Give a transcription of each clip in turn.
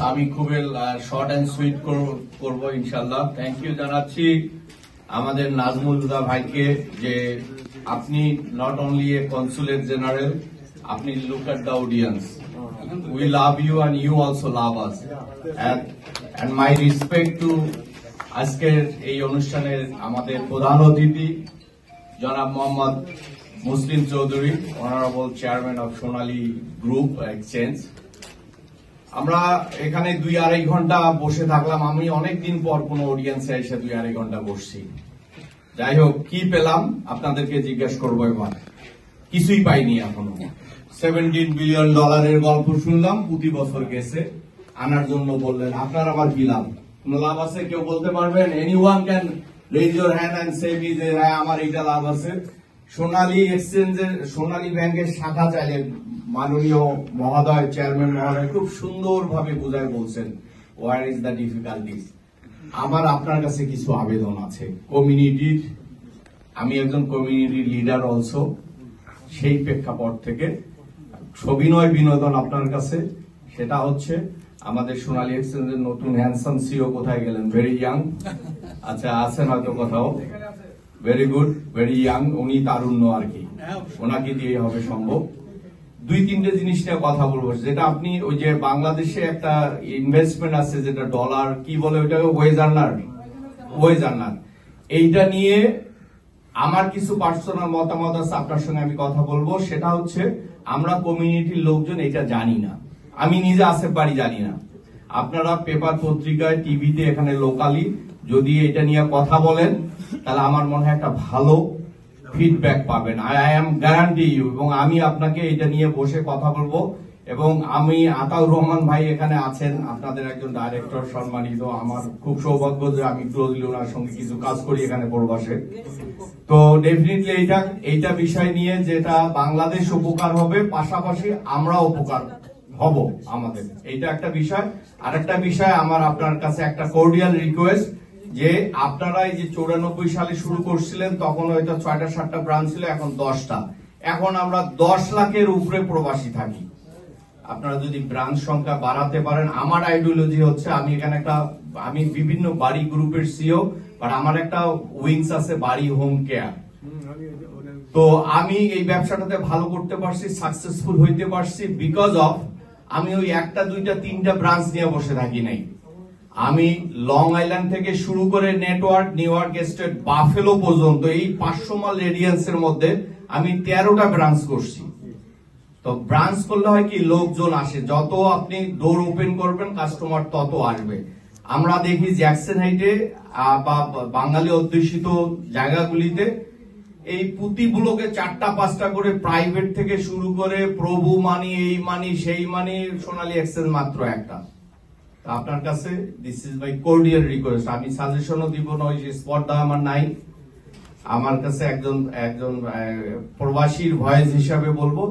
আমি খুবই short and sweet করব ইনশাল্লাহ। থ্যাংক ইউ জানাচ্ছি আমাদের নাজমুল হুদা ভাইকে যে আপনি not only a consulate general, আপনি look at the audience, we love you and you also love us, and my respect to আজকের এই অনুষ্ঠানের আমাদের প্রধান অতিথি জনাব Mohammad Muslim Chowdhury, honourable chairman of Sonali group exchange. আমরা এখানে 2-2.5 ঘন্টা বসে থাকলাম। আমি অনেকদিন পর কোন অডিয়েন্সে এসে 2-2.5 ঘন্টা বসছি। যাই হোক, কি পেলাম আপনাদেরকে জিজ্ঞেস করবো। এবার কিছুই পাইনি এখনো। $17 বিলিয়ন গল্প শুনলাম, প্রতি বছর গেছে আনার জন্য বললেন। আপনার আবার কি লাভ? কোন লাভ আছে? কেউ বলতে পারবেন? Anyone can raise your hand and say me যে হ্যাঁ আমার এইটা লাভ আছে। সোনালী এক্সচেঞ্জের, সোনালী ব্যাংকের শাখা চাইলে মাননীয় মহোদয়, চেয়ারম্যান মহোদয় খুব সুন্দরভাবে বুঝায় বলছেন হোয়ার ইজ দ্য ডিফিকাল্টিস। আমার আপনার কাছে কিছু আবেদন আছে কমিউনিটির। আমি একজন কমিউনিটি লিডার অলসো। সেই প্রেক্ষাপট থেকে সবিনয় বিনোদন আপনার কাছে, সেটা হচ্ছে আমাদের সোনালী এক্সচেঞ্জের নতুন হ্যান্ডসাম সিও কোথায় গেলেন? Very young. আচ্ছা, আছেন হয়তো কোথাও। Very good, very young. উনি তারুণ্য আর কি, ওনাকে দিয়ে হবে সম্ভব। 2-3টে জিনিস নিয়ে কথা বলবো, যেটা আপনি ওই যে বাংলাদেশে একটা ইনভেস্টমেন্ট আছে যেটা ডলার কি বলে ওইটাকে ওয়েজ আর্নার, এইটা নিয়ে আমার কিছু পার্সোনাল মতামত আছে, আপনার সঙ্গে আমি কথা বলবো। সেটা হচ্ছে আমরা কমিউনিটির লোকজন এটা জানি না। আমি নিজে আসে পারি জানি না। আপনারা পেপার পত্রিকায়, টিভিতে, এখানে লোকালি যদি এটা নিয়ে কথা বলেন তাহলে আমার মনে হয় একটা ভালো ফিডব্যাক পাবেন। I am guarantee you. এবং আমি আপনাকে এটা নিয়ে বসে কথা বলবো। এবং আমি আতাউর রহমান ভাই এখানে আছেন, আপনাদের একজন ডাইরেক্টর সম্মানিত। আমার খুব সৌভাগ্য যে আমি ক্লোজলি ওনার সঙ্গে কিছু কাজ করি এখানে প্রবাসে। তো ডেফিনেটলি এইটা বিষয় নিয়ে যেটা বাংলাদেশ উপকার হবে, পাশাপাশি আমরা উপকার হব আমাদের, এইটা একটা বিষয়। আর একটা বিষয় আমার আপনার কাছে একটা কর্ডিয়াল রিকোয়েস্ট, যে আপনারা এই যে 94 সালে শুরু করছিলেন তখন হয়তো 6টা-7টা ব্রাঞ্চ ছিল, এখন 10টা। এখন আমরা 10 লাখের উপরে প্রবাসী থাকি। আপনারা যদি ব্রাঞ্চ সংখ্যা বাড়াতে পারেন, আমার আইডিওলজি হচ্ছে আমি বিভিন্ন বাড়ি গ্রুপের সিও, বাট আমার একটা উইংস আছে বাড়ি হোম কেয়ার। তো আমি এই ব্যবসাটাতে ভালো করতে পারছি, সাকসেসফুল হইতে পারছি বিকজ অফ আমি ওই 1টা 2টা 3টা ব্রাঞ্চ নিয়ে বসে থাকি নাই। আমি লং আইল্যান্ড থেকে শুরু করে network, new York state, buffalo পর্যন্ত এই 500 মাইল রেডিয়ান্সের মধ্যে আমি 13টা ব্রাঞ্চ করছি। তো ব্রাঞ্চ করলে হয় কি, লোকজন আসে, যত আপনি ডোর ওপেন করবেন কাস্টমার তত আসবে। আমরা দেখি জ্যাকসন হাইটে বা বাঙালি অধ্যুষিত জায়গাগুলিতে এই প্রতি ব্লকে 4টা-5টা করে প্রাইভেট থেকে শুরু করে প্রভু মানি, এই মানি, সেই মানি, সোনালী এক্সচেঞ্জ মাত্র একটা। আপনার কাছে this is my cordial request. আমি সাজেশনও দিব না, ওই স্পর্ধা আমার নাই। আমার কাছে একজন প্রবাসীর ভয়েস হিসাবে বলবো,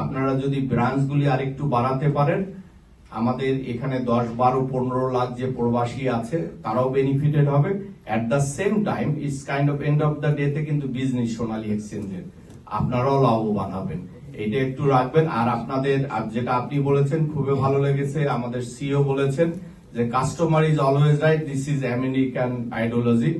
আপনারা যদি ব্রাঞ্চগুলি আরেকটু বাড়াতে পারেন, আমাদের এখানে 10, 12, 15 লাখ যে প্রবাসী আছে তারাও বেনিফিটেড হবে। At the same time it's kind of end of the day তে কিন্তু বিজনেস সোনালী এক্সচেঞ্জের আপনারাও লাভবান হবেন। এইটা একটু রাখবেন। আর আপনাদের যেটা আপনি বলেছেন খুবই ভালো লেগেছে, আমাদের সিও বলেছেন যে customer is always right, this is American ideology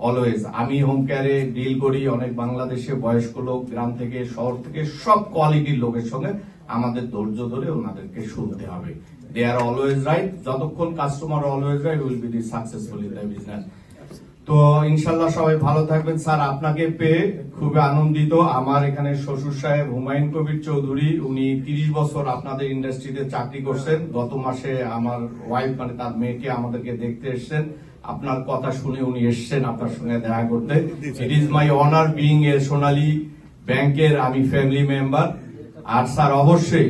always. আমি হোম কেয়ারে ডিল করি অনেক বাংলাদেশে বয়স্ক লোক, গ্রাম থেকে, শহর থেকে, সব কোয়ালিটির লোকের সঙ্গে আমাদের ধৈর্য ধরে ওনাদেরকে শুনতে হবে। দে আর অলওয়েজ রাইট। যতক্ষণ customer always right, will be the successful in the business. তো ইনশাল্লাহ সবাই ভালো থাকবেন। স্যার, আপনাকে পেয়ে খুবই আনন্দিত। আমার এখানে শ্বশুর সাহেব হুমায়ুন কবির চৌধুরী, উনি 30 বছর আপনাদের ইন্ডাস্ট্রিতে চাকরি করছেন। গত মাসে আমার ওয়াইফ মানে তার মেয়েকে আমাদেরকে দেখতে এসছেন। আপনার কথা শুনে উনি এসছেন আপনার সঙ্গে দেখা করতে। It is my honour being a Sonali ব্যাংকের আমি ফ্যামিলি মেম্বার। আর স্যার, অবশ্যই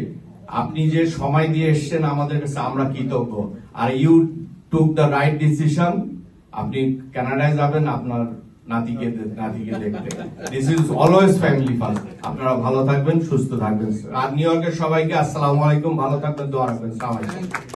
আপনি যে সময় দিয়ে এসছেন আমাদের কাছে, আমরা কৃতজ্ঞ। Are you took the right decision. আপনি কানাডায় যাবেন আপনার নাতিকে দেখতে। This is always family first. আপনারা ভালো থাকবেন, সুস্থ থাকবেন। আর নিউ ইয়র্কের সবাইকে আসসালামু আলাইকুম, ভালো থাকবেন, দোয়া রাখবেন। আসসালামু আলাইকুম।